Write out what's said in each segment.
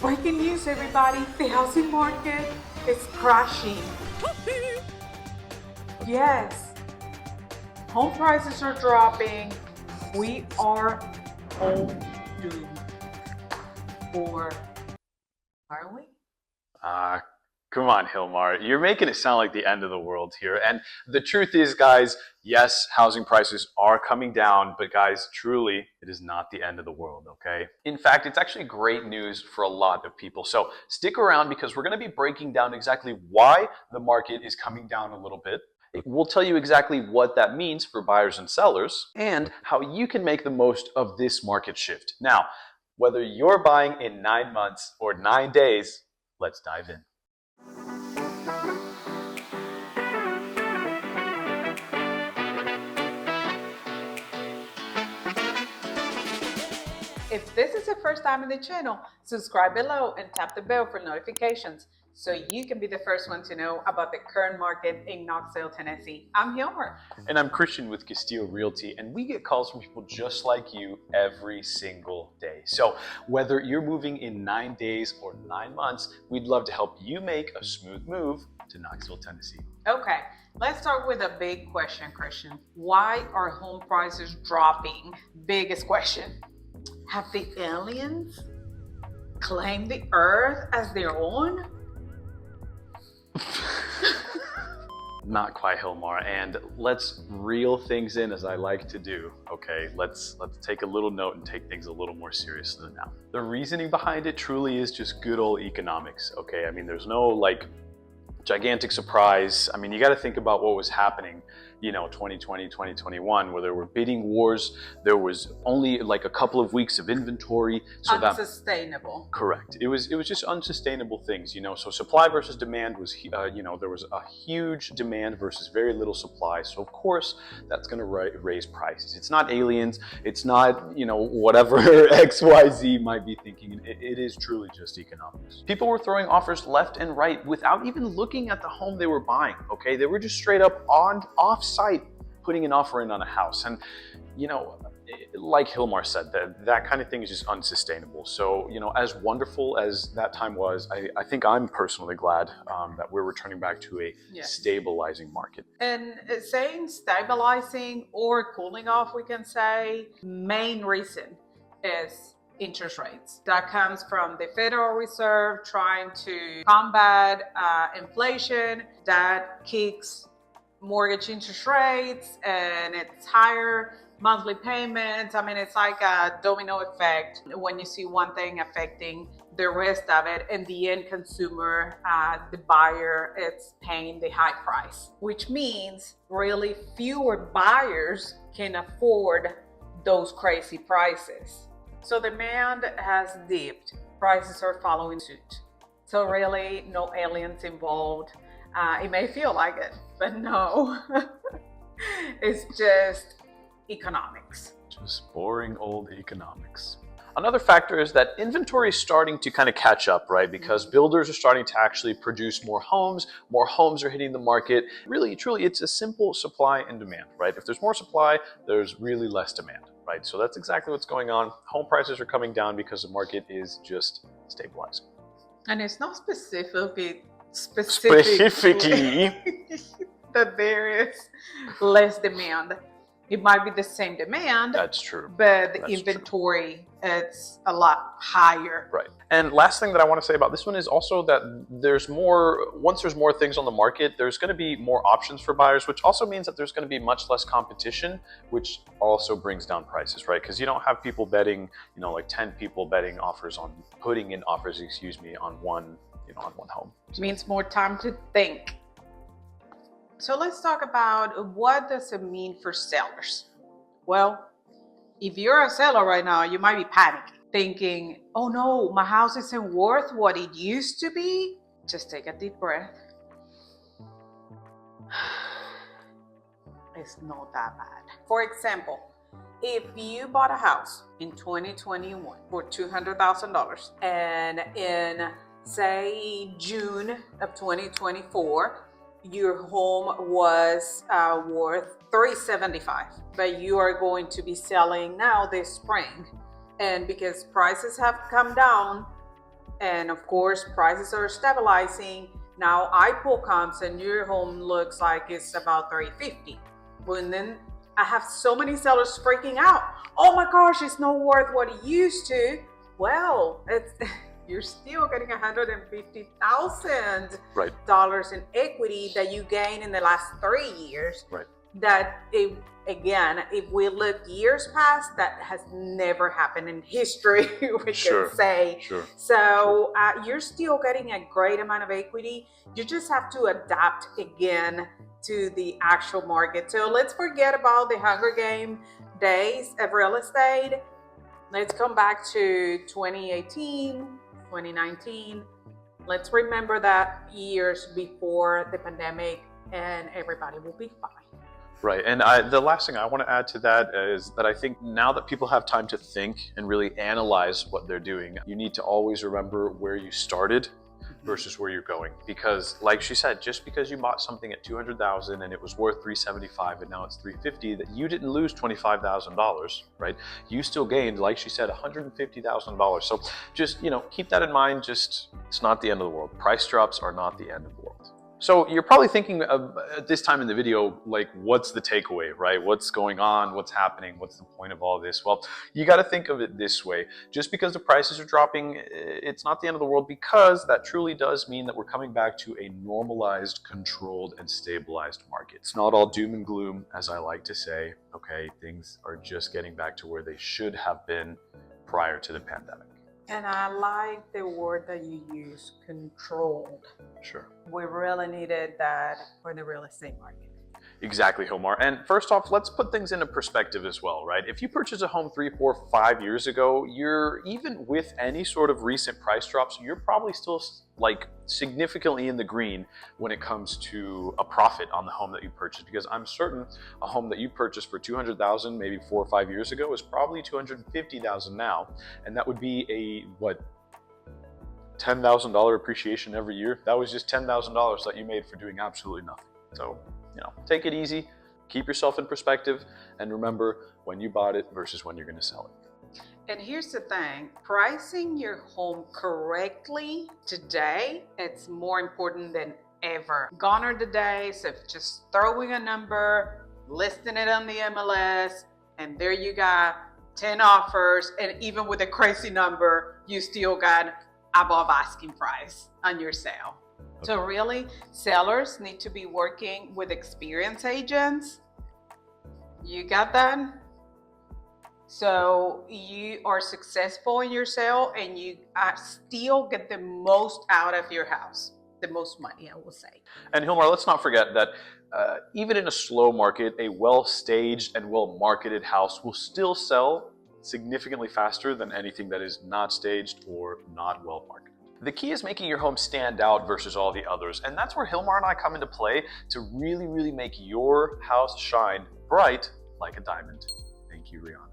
Breaking news, everybody. The housing market is crashing. Yes, home prices are dropping. We are all doomed. Or are we? Uh, Come on, Hilmar. You're making it sound like the end of the world here. And the truth is, guys, yes, housing prices are coming down, but guys, truly, it is not the end of the world, okay? In fact, it's actually great news for a lot of people. So stick around because we're going to be breaking down exactly why the market is coming down a little bit. We'll tell you exactly what that means for buyers and sellers and how you can make the most of this market shift. Now, whether you're buying in 9 months or 9 days, let's dive in. If this is your first time in the channel, subscribe below and tap the bell for notifications so you can be the first one to know about the current market in Knoxville, Tennessee. I'm Hilmer. And I'm Christian with Castillo Realty, and we get calls from people just like you every single day. So whether you're moving in 9 days or 9 months, we'd love to help you make a smooth move to Knoxville, Tennessee. Okay, let's start with a big question, Christian. Why are home prices dropping? Biggest question. Have the aliens claimed the earth as their own? Not quite, Hilmar, and let's reel things in as I like to do, okay? Let's take a little note and take things a little more seriously now. The reasoning behind it truly is just good old economics, okay? I mean, there's no like gigantic surprise. I mean, you got to think about what was happening, 2020, 2021, where there were bidding wars. There was only like a couple of weeks of inventory. So Unsustainable. Correct. It was just unsustainable things, So supply versus demand was, there was a huge demand versus very little supply. So of course, that's going to raise prices. It's not aliens. It's not, whatever XYZ might be thinking. It is truly just economics. People were throwing offers left and right without even looking at the home they were buying. Okay, they were just straight up off-site putting an offer in on a house, and like Hilmar said, that kind of thing is just unsustainable. So, as wonderful as that time was, I think I'm personally glad that we're returning back to a stabilizing market. And saying stabilizing or cooling off, we can say main reason is interest rates. That comes from the Federal Reserve trying to combat inflation. That kicks mortgage interest rates and it's higher monthly payments. I mean, it's like a domino effect when you see one thing affecting the rest of it, and the end consumer, the buyer, it's paying the high price, which means really fewer buyers can afford those crazy prices. So demand has dipped, prices are following suit. So really no aliens involved. It may feel like it, but no, it's just economics. Just boring old economics. Another factor is that inventory is starting to kind of catch up, right? Because builders are starting to actually produce more homes are hitting the market. Really, truly, it's a simple supply and demand, right? If there's more supply, there's really less demand, right? So that's exactly what's going on. Home prices are coming down because the market is just stabilizing. And it's not specifically that there is less demand. It might be the same demand. That's true. But the inventory, it's a lot higher. Right. And last thing that I want to say about this one is also that once there's more things on the market, there's going to be more options for buyers, which also means that there's going to be much less competition, which also brings down prices, right? Because you don't have people betting, like 10 people putting in offers on one home. It means more time to think. So let's talk about what does it mean for sellers. Well, if you're a seller right now, you might be panicking, thinking, oh no, my house isn't worth what it used to be. Just take a deep breath. It's not that bad. For example, if you bought a house in 2021 for $200,000 and in say June of 2024, your home was worth $375,000, but you are going to be selling now this spring, and because prices have come down, And of course, prices are stabilizing. Now iPool comes and your home looks like it's about 350. Well, and then I have so many sellers freaking out. Oh my gosh, it's not worth what it used to. Well, it's you're still getting $150,000 Right. in equity that you gained in the last 3 years. Right. That if we look years past, that has never happened in history, we Sure. can say. Sure. So you're still getting a great amount of equity. You just have to adapt again to the actual market. So let's forget about the Hunger Game days of real estate. Let's come back to 2018, 2019. Let's remember that years before the pandemic, and everybody will be fine. Right. And the last thing I want to add to that is that I think now that people have time to think and really analyze what they're doing, you need to always remember where you started versus where you're going. Because like she said, just because you bought something at $200,000 and it was worth $375 and now it's $350, that you didn't lose $25,000, right? You still gained, like she said, $150,000. So just, keep that in mind. Just, it's not the end of the world. Price drops are not the end of the world. So you're probably thinking of, at this time in the video, like, what's the takeaway, right? What's going on? What's happening? What's the point of all this? Well, you got to think of it this way. Just because the prices are dropping, it's not the end of the world, because that truly does mean that we're coming back to a normalized, controlled, and stabilized market. It's not all doom and gloom, as I like to say. Okay, things are just getting back to where they should have been prior to the pandemic. And I like the word that you use, controlled. Sure. We really needed that for the real estate market. Exactly, Hilmar. And first off, let's put things into perspective as well, right? If you purchased a home 3, 4, 5 years ago, even with any sort of recent price drops, you're probably still like significantly in the green when it comes to a profit on the home that you purchased. Because I'm certain a home that you purchased for $200,000 maybe 4 or 5 years ago is probably $250,000 now, and that would be a $10,000 appreciation every year. That was just $10,000 that you made for doing absolutely nothing. So, take it easy, keep yourself in perspective, and remember when you bought it versus when you're going to sell it. And here's the thing, pricing your home correctly today, it's more important than ever. Gone are the days of just throwing a number, listing it on the MLS, and there you got 10 offers, and even with a crazy number, you still got above asking price on your sale. So really, sellers need to be working with experienced agents. You got that? So you are successful in your sale and you still get the most out of your house. The most money, I will say. And Hilmar, let's not forget that even in a slow market, a well-staged and well-marketed house will still sell significantly faster than anything that is not staged or not well-marketed. The key is making your home stand out versus all the others, and that's where Hilmar and I come into play to really, really make your house shine bright like a diamond. Thank you, Rihanna.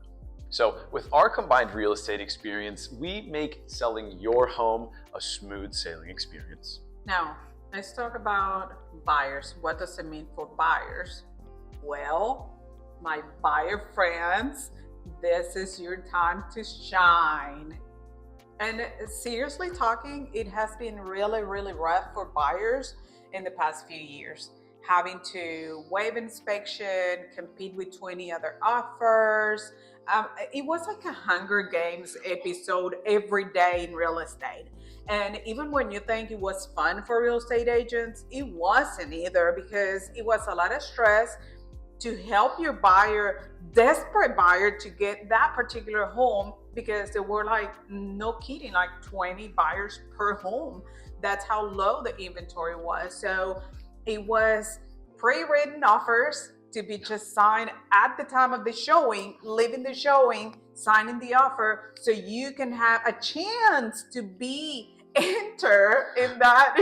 So with our combined real estate experience, we make selling your home a smooth sailing experience. Now, let's talk about buyers. What does it mean for buyers? Well, my buyer friends, this is your time to shine. And seriously talking, it has been really, really rough for buyers in the past few years. Having to waive inspection, compete with 20 other offers. It was like a Hunger Games episode every day in real estate. And even when you think it was fun for real estate agents, it wasn't either, because it was a lot of stress to help your buyer, desperate buyer, to get that particular home, because there were no kidding, 20 buyers per home. That's how low the inventory was. So it was pre-written offers to be just signed at the time of the showing, leaving the showing, signing the offer, so you can have a chance to be entered in that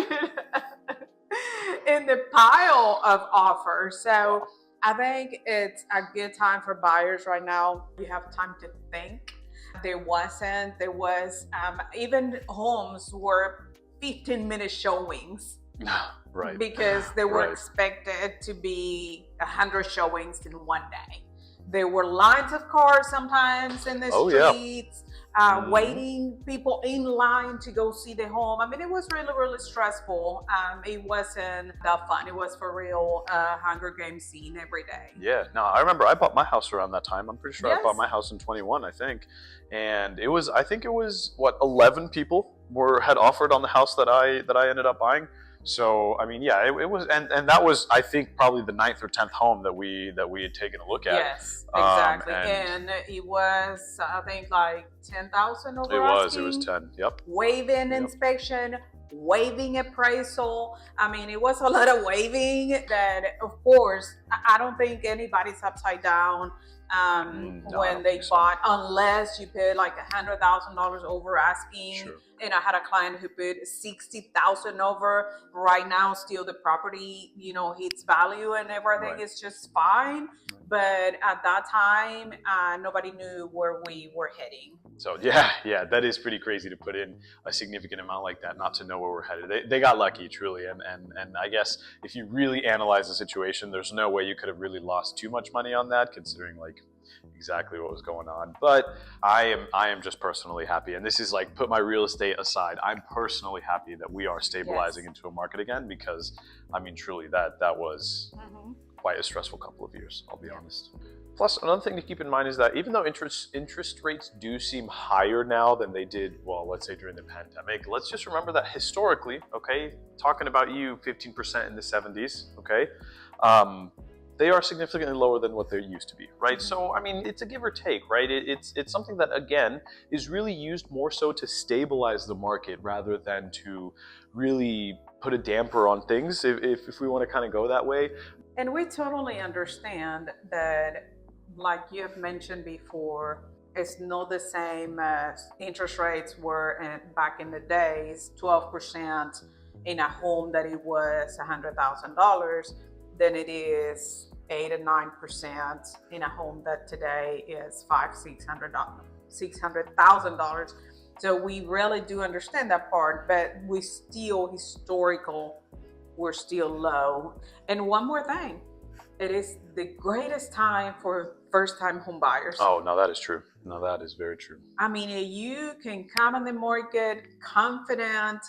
in the pile of offers. So I think it's a good time for buyers right now. You have time to think. There was even homes were 15-minute showings. Right. Because they were Right. expected to be 100 showings in one day. There were lines of cars sometimes in the Oh, yeah. streets. waiting, people in line to go see the home. I mean, it was really, really stressful. It wasn't that fun. It was for real Hunger Games scene every day. Yeah, no, I remember I bought my house around that time. I'm pretty sure I bought Yes. my house in 21, I think. And I think it was what, 11 people had offered on the house that I ended up buying. So, I mean, yeah, it was, and that was, I think, probably the 9th or 10th home that we had taken a look at. Yes, exactly. And And it was, I think, like 10,000 over it was asking. 10. Yep. Waiving inspection, waiving appraisal. I mean, it was a lot of waiving that, of course, I don't think anybody's upside down No, I when don't they think so. bought, unless you paid like $100,000 over asking. Sure. And I had a client who put 60,000 over. Right now, still the property, hits value and everything Right. is just fine. But at that time, nobody knew where we were heading. So yeah, that is pretty crazy to put in a significant amount like that, not to know where we're headed. They got lucky, truly, and I guess if you really analyze the situation, there's no way you could have really lost too much money on that, considering like exactly what was going on. But I am just personally happy, and this is like, put my real estate aside, I'm personally happy that we are stabilizing into a market again, because I mean, truly, that was quite a stressful couple of years, I'll be honest. Plus, another thing to keep in mind is that even though interest rates do seem higher now than they did, well, let's say during the pandemic, let's just remember that historically, okay, talking about you 15% in the 70s, okay, they are significantly lower than what they used to be, right? So, I mean, it's a give or take, right? It's something that, again, is really used more so to stabilize the market rather than to really put a damper on things, if we want to kind of go that way. And we totally understand that, like you have mentioned before, it's not the same as interest rates were back in the days, 12% in a home that it was $100,000, than it is 8 and 9% in a home that today is $600,000. So we really do understand that part, but we're still low. And one more thing, it is the greatest time for first-time home buyers. Oh, no, that is true. No, that is very true. I mean, you can come on the market confident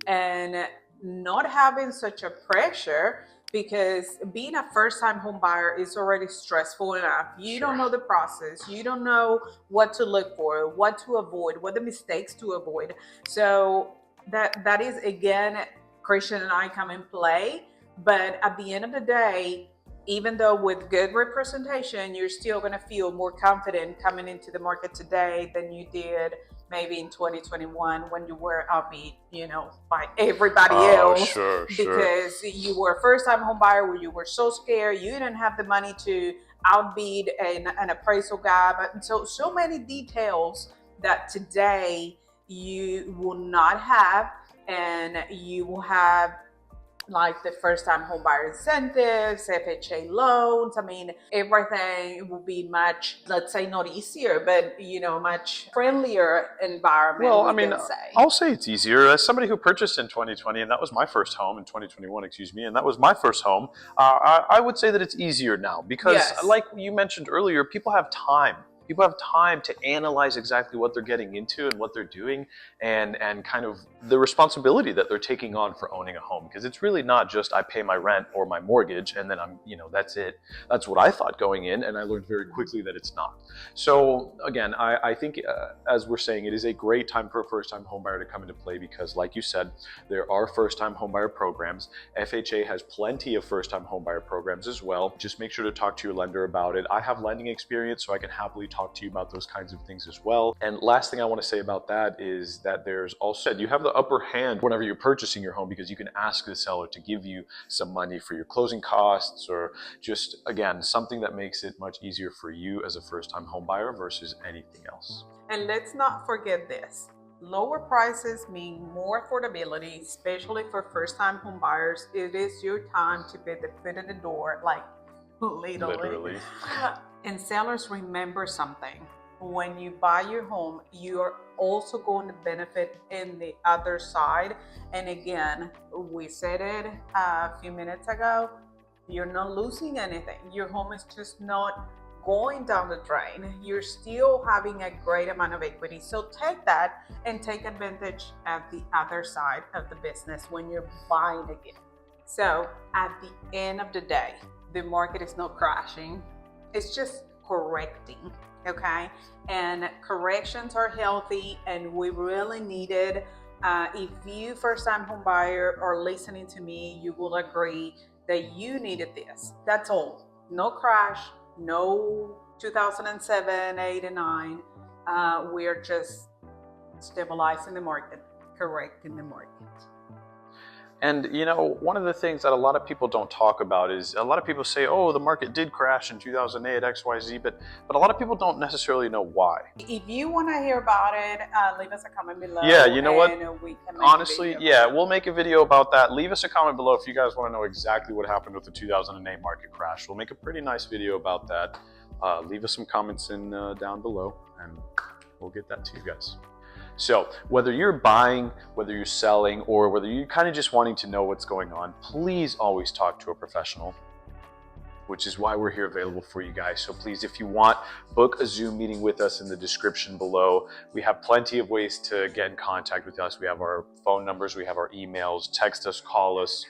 and not having such a pressure, because being a first-time home buyer is already stressful enough. You don't know the process. You don't know what to look for, what to avoid, what the mistakes to avoid. So that is, again, Christian and I come in play. But at the end of the day, even though with good representation, you're still going to feel more confident coming into the market today than you did maybe in 2021 when you were outbeat, by everybody else. Sure. Because you were a first-time home buyer where you were so scared, you didn't have the money to outbid an appraisal guy. But so many details that today you will not have, and you will have like the first-time home buyer incentives, FHA loans. I mean, everything will be much, let's say not easier, but much friendlier environment. Well, I mean, I'll say it's easier. As somebody who purchased in 2020, and that was my first home, in 2021, excuse me, and that was my first home, I would say that it's easier now because, like you mentioned earlier, people have time. People have time to analyze exactly what they're getting into and what they're doing, and kind of the responsibility that they're taking on for owning a home. Because it's really not just I pay my rent or my mortgage and then that's it. That's what I thought going in, and I learned very quickly that it's not. So again, I think as we're saying, it is a great time for a first-time homebuyer to come into play because, like you said, there are first-time homebuyer programs. FHA has plenty of first-time homebuyer programs as well. Just make sure to talk to your lender about it. I have lending experience, so I can happily talk to you about those kinds of things as well. And last thing I want to say about that is that there's also, you have the upper hand whenever you're purchasing your home because you can ask the seller to give you some money for your closing costs, or just, again, something that makes it much easier for you as a first-time home buyer versus anything else. And let's not forget this. Lower prices mean more affordability, especially for first-time home buyers. It is your time to put the foot in the door, like literally. And sellers, remember something. When you buy your home, you are also going to benefit in the other side. And again, we said it a few minutes ago, you're not losing anything. Your home is just not going down the drain, you're still having a great amount of equity. So take that and take advantage of the other side of the business when you're buying again. So at the end of the day, the market is not crashing. It's just correcting, okay? And corrections are healthy and we really need it. If you first-time home buyer are listening to me, you will agree that you needed this. That's all. No crash, no 2007, 8, and 9. We're just stabilizing the market, correcting the market. And you know, one of the things that a lot of people don't talk about is a lot of people say, oh, the market did crash in 2008, XYZ, but a lot of people don't necessarily know why. If you want to hear about it, leave us a comment below. Yeah, you know what? We can Honestly, yeah, we'll make a video about that. Leave us a comment below if you guys want to know exactly what happened with the 2008 market crash. We'll make a pretty nice video about that. Leave us some comments down below and we'll get that to you guys. So whether you're buying, whether you're selling, or whether you're kind of just wanting to know what's going on, please always talk to a professional, which is why we're here available for you guys. So please, if you want, book a Zoom meeting with us in the description below. We have plenty of ways to get in contact with us. We have our phone numbers, we have our emails, text us, call us.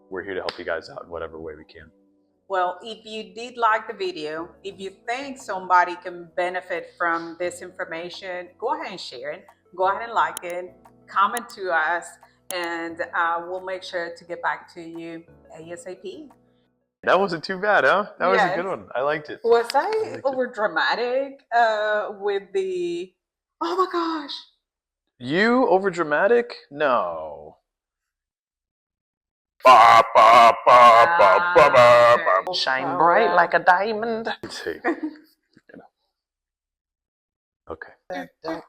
We're here to help you guys out in whatever way we can. Well, if you did like the video, if you think somebody can benefit from this information, go ahead and share it. Go ahead and like it, comment to us, and we'll make sure to get back to you ASAP. That wasn't too bad, huh? That was a good one. I liked it. Was I over dramatic with the, oh my gosh. You over dramatic? No. Ba, ba, ba, ba, ba, ba, ba. Shine bright like a diamond. Let's see. Okay.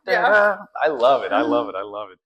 Yeah. I love it. I love it. I love it.